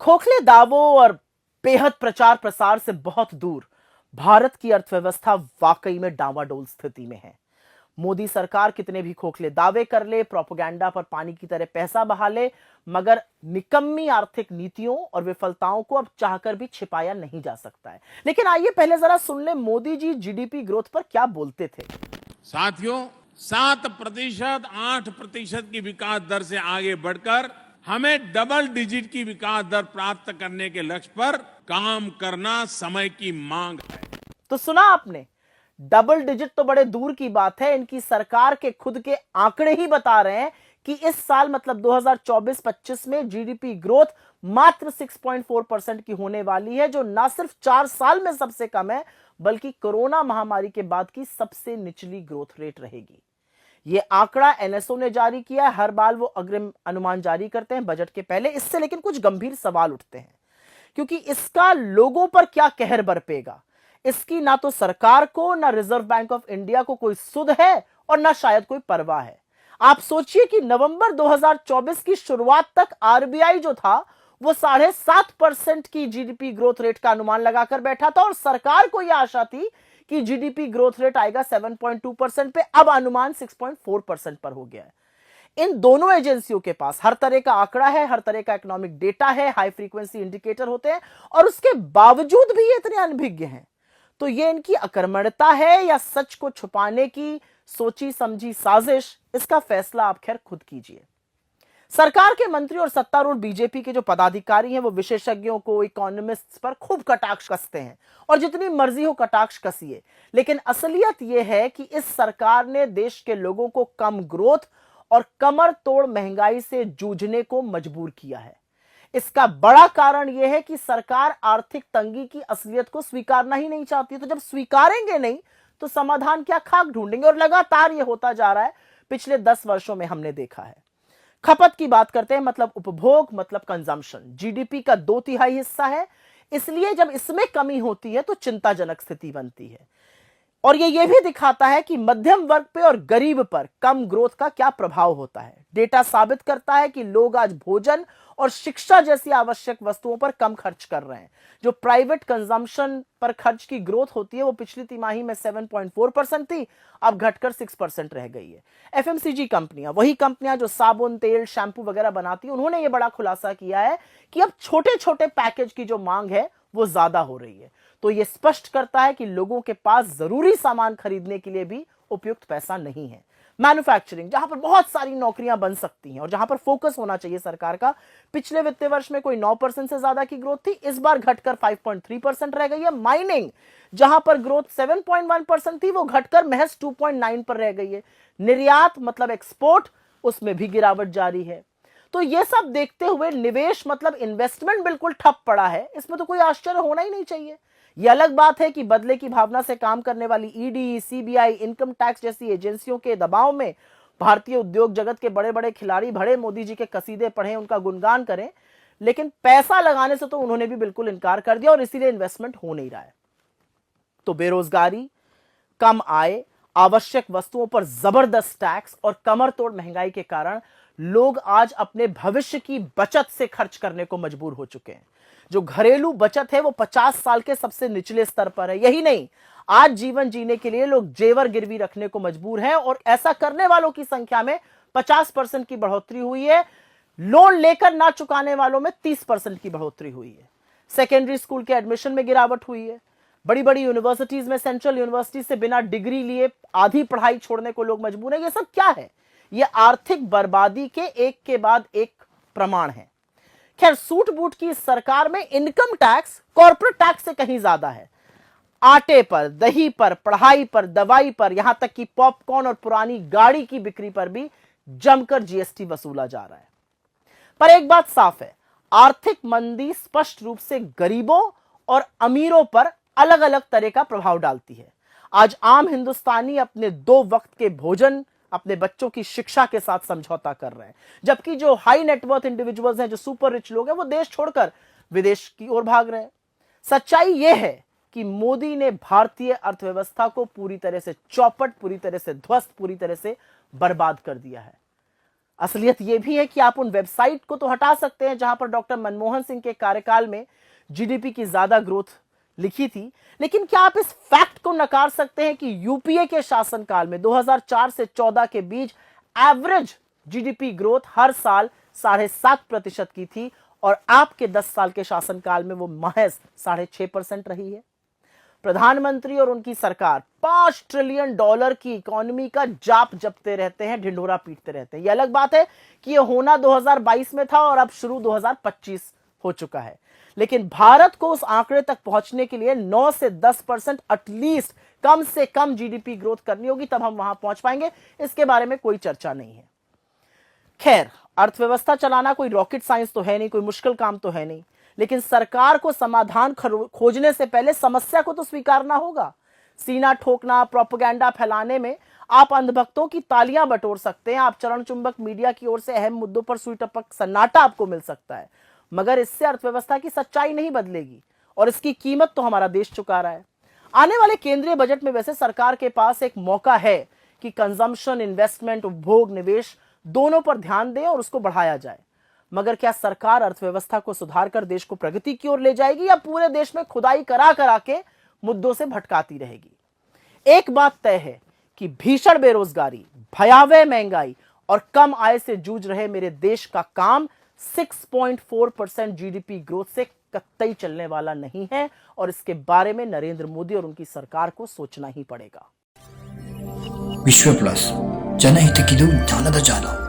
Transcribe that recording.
खोखले दावों और बेहद प्रचार प्रसार से बहुत दूर भारत की अर्थव्यवस्था वाकई में डावाडोल स्थिति में है। मोदी सरकार कितने भी खोखले दावे कर ले, प्रोपेगेंडा पर पानी की तरह पैसा बहा ले, मगर निकम्मी आर्थिक नीतियों और विफलताओं को अब चाहकर भी छिपाया नहीं जा सकता है। लेकिन आइए पहले जरा सुन ले मोदी जी जीडीपी ग्रोथ पर क्या बोलते थे। साथियों, 7%, 8% की विकास दर से आगे बढ़कर हमें डबल डिजिट की विकास दर प्राप्त करने के लक्ष्य पर काम करना समय की मांग है। तो सुना आपने, डबल डिजिट तो बड़े दूर की बात है, इनकी सरकार के खुद के आंकड़े ही बता रहे हैं कि इस साल मतलब 2024-25 में जीडीपी ग्रोथ मात्र 6.4% की होने वाली है, जो ना सिर्फ 4 साल में सबसे कम है बल्कि कोरोना महामारी के बाद की सबसे निचली ग्रोथ रेट रहेगी। यह आंकड़ा एनएसओ ने जारी किया है। हर बार वो अग्रिम अनुमान जारी करते हैं बजट के पहले। इससे लेकिन कुछ गंभीर सवाल उठते हैं, क्योंकि इसका लोगों पर क्या कहर बरपेगा। इसकी ना तो सरकार को, ना रिजर्व बैंक ऑफ इंडिया को कोई सुध है और ना शायद कोई परवाह है। आप सोचिए कि नवंबर 2024 की शुरुआत तक आरबीआई जो था वो 7.5% की जीडीपी ग्रोथ रेट का अनुमान लगाकर बैठा था और सरकार को यह आशा थी कि जीडीपी ग्रोथ रेट आएगा 7.2% पे। अब अनुमान 6.4% पर हो गया है। इन दोनों एजेंसियों के पास हर तरह का आंकड़ा है, हर तरह का इकोनॉमिक डेटा है, हाई फ्रीक्वेंसी इंडिकेटर होते हैं, और उसके बावजूद भी ये इतने अनभिज्ञ हैं। तो ये इनकी अकर्मण्यता है या सच को छुपाने की सोची समझी साजिश, इसका फैसला आप खैर खुद कीजिए। सरकार के मंत्री और सत्तारूढ़ बीजेपी के जो पदाधिकारी हैं वो विशेषज्ञों को, इकोनॉमिस्ट्स पर खूब कटाक्ष कसते हैं और जितनी मर्जी हो कटाक्ष कसिए, लेकिन असलियत यह है कि इस सरकार ने देश के लोगों को कम ग्रोथ और कमर तोड़ महंगाई से जूझने को मजबूर किया है। इसका बड़ा कारण यह है कि सरकार आर्थिक तंगी की असलियत को स्वीकारना ही नहीं चाहती। तो जब स्वीकारेंगे नहीं तो समाधान क्या, खाक ढूंढेंगे। और लगातार यह होता जा रहा है, पिछले 10 वर्षों में हमने देखा है। खपत की बात करते हैं, मतलब उपभोग, मतलब कंजम्पशन जीडीपी का 2/3 हिस्सा है। इसलिए जब इसमें कमी होती है तो चिंताजनक स्थिति बनती है। और ये भी दिखाता है कि मध्यम वर्ग पे और गरीब पर कम ग्रोथ का क्या प्रभाव होता है। डेटा साबित करता है कि लोग आज भोजन और शिक्षा जैसी आवश्यक वस्तुओं पर कम खर्च कर रहे हैं। जो प्राइवेट कंजम्पशन पर खर्च की ग्रोथ होती है वो पिछली तिमाही में 7.4% थी, अब घटकर 6% रह गई है। एफएमसीजी कंपनियां, वही कंपनियां जो साबुन, तेल, शैंपू वगैरह बनाती हैं, उन्होंने ये बड़ा खुलासा किया है कि अब छोटे छोटे पैकेज की जो मांग है वो ज्यादा हो रही है। तो यह स्पष्ट करता है कि लोगों के पास जरूरी सामान खरीदने के लिए भी उपयुक्त पैसा नहीं है। मैन्युफैक्चरिंग, जहां पर बहुत सारी नौकरियां बन सकती हैं और जहां पर फोकस होना चाहिए सरकार का, पिछले वित्तीय वर्ष में कोई 9% से ज्यादा की ग्रोथ थी, इस बार घटकर 5.3% रह गई है। माइनिंग, जहां पर ग्रोथ 7.1% थी, वो घटकर महज 2.9 पर रह गई है। निर्यात मतलब एक्सपोर्ट, उसमें भी गिरावट जारी है। तो ये सब देखते हुए निवेश मतलब इन्वेस्टमेंट बिल्कुल ठप पड़ा है। इसमें तो कोई आश्चर्य होना ही नहीं चाहिए। यह अलग बात है कि बदले की भावना से काम करने वाली ईडी, सीबीआई, इनकम टैक्स जैसी एजेंसियों के दबाव में भारतीय उद्योग जगत के बड़े बड़े खिलाड़ी भड़े मोदी जी के कसीदे पढ़ें, उनका गुणगान करें, लेकिन पैसा लगाने से तो उन्होंने भी बिल्कुल इनकार कर दिया और इसीलिए इन्वेस्टमेंट हो नहीं रहा है। तो बेरोजगारी, कम आय, आवश्यक वस्तुओं पर जबरदस्त टैक्स और कमर तोड़ महंगाई के कारण लोग आज अपने भविष्य की बचत से खर्च करने को मजबूर हो चुके हैं। जो घरेलू बचत है वो 50 साल के सबसे निचले स्तर पर है। यही नहीं, आज जीवन जीने के लिए लोग जेवर गिरवी रखने को मजबूर हैं और ऐसा करने वालों की संख्या में 50% की बढ़ोतरी हुई है। लोन लेकर ना चुकाने वालों में 30% की बढ़ोतरी हुई है। सेकेंडरी स्कूल के एडमिशन में गिरावट हुई है। बड़ी बड़ी यूनिवर्सिटीज में, सेंट्रल यूनिवर्सिटी से बिना डिग्री लिए आधी पढ़ाई छोड़ने को लोग मजबूर हैं। ये सब क्या है? ये आर्थिक बर्बादी के एक के बाद एक प्रमाण है। खैर, सूट बूट की सरकार में इनकम टैक्स कॉर्पोरेट टैक्स से कहीं ज्यादा है। आटे पर, दही पर, पढ़ाई पर, दवाई पर, यहां तक कि पॉपकॉर्न और पुरानी गाड़ी की बिक्री पर भी जमकर जीएसटी वसूला जा रहा है। पर एक बात साफ है, आर्थिक मंदी स्पष्ट रूप से गरीबों और अमीरों पर अलग अलग तरह का प्रभाव डालती है। आज आम हिंदुस्तानी अपने 2 वक्त के भोजन, अपने बच्चों की शिक्षा के साथ समझौता कर रहे हैं, जबकि जो हाई नेटवर्थ इंडिविजुअल्स हैं, जो सुपर रिच लोग हैं, वो देश छोड़कर विदेश की ओर भाग रहे हैं। सच्चाई यह है कि मोदी ने भारतीय अर्थव्यवस्था को पूरी तरह से चौपट, पूरी तरह से ध्वस्त, पूरी तरह से बर्बाद कर दिया है। असलियत यह भी है कि आप उन वेबसाइट को तो हटा सकते हैं जहां पर डॉक्टर मनमोहन सिंह के कार्यकाल में जीडीपी की ज्यादा ग्रोथ लिखी थी, लेकिन क्या आप इस फैक्ट को नकार सकते हैं कि यूपीए के शासनकाल में 2004 से 14 के बीच एवरेज जीडीपी ग्रोथ हर साल 7.5% की थी और आपके 10 साल के शासनकाल में वो महज 6.5% रही है। प्रधानमंत्री और उनकी सरकार $5 ट्रिलियन की इकोनॉमी का जाप जपते रहते हैं, ढिंढोरा पीटते रहते हैं। यह अलग बात है कि यह होना 2022 में था और अब शुरू 2025 हो चुका है, लेकिन भारत को उस आंकड़े तक पहुंचने के लिए 9 से 10% एटलीस्ट कम से कम जीडीपी ग्रोथ करनी होगी, तब हम वहां पहुंच पाएंगे। इसके बारे में कोई चर्चा नहीं है। खैर, अर्थव्यवस्था चलाना कोई रॉकेट साइंस तो है नहीं, कोई मुश्किल काम तो है नहीं, लेकिन सरकार को समाधान खोजने से पहले समस्या को तो स्वीकारना होगा। सीना ठोकना, प्रोपेगेंडा फैलाने में आप अंधभक्तों की तालियां बटोर सकते हैं, आप चरण चुंबक मीडिया की ओर से अहम मुद्दों पर सुई टपक सन्नाटा आपको मिल सकता है, मगर इससे अर्थव्यवस्था की सच्चाई नहीं बदलेगी और इसकी कीमत तो हमारा देश चुका रहा है। आने वाले केंद्रीय बजट में वैसे सरकार के पास एक मौका है कि कंजम्पशन, इन्वेस्टमेंट, उपभोग, निवेश दोनों पर ध्यान दें और उसको बढ़ाया जाए। मगर क्या सरकार अर्थव्यवस्था को सुधारकर देश को प्रगति की ओर ले जाएगी या पूरे देश में खुदाई करा करा के मुद्दों से भटकाती रहेगी? एक बात तय है कि भीषण बेरोजगारी, भयावह महंगाई और कम आय से जूझ रहे मेरे देश का काम 6.4% जीडीपी ग्रोथ से कतई चलने वाला नहीं है और इसके बारे में नरेंद्र मोदी और उनकी सरकार को सोचना ही पड़ेगा। विश्व प्लस जनहितक्किದು ಜ್ಞಾನದ ಜಾಲ।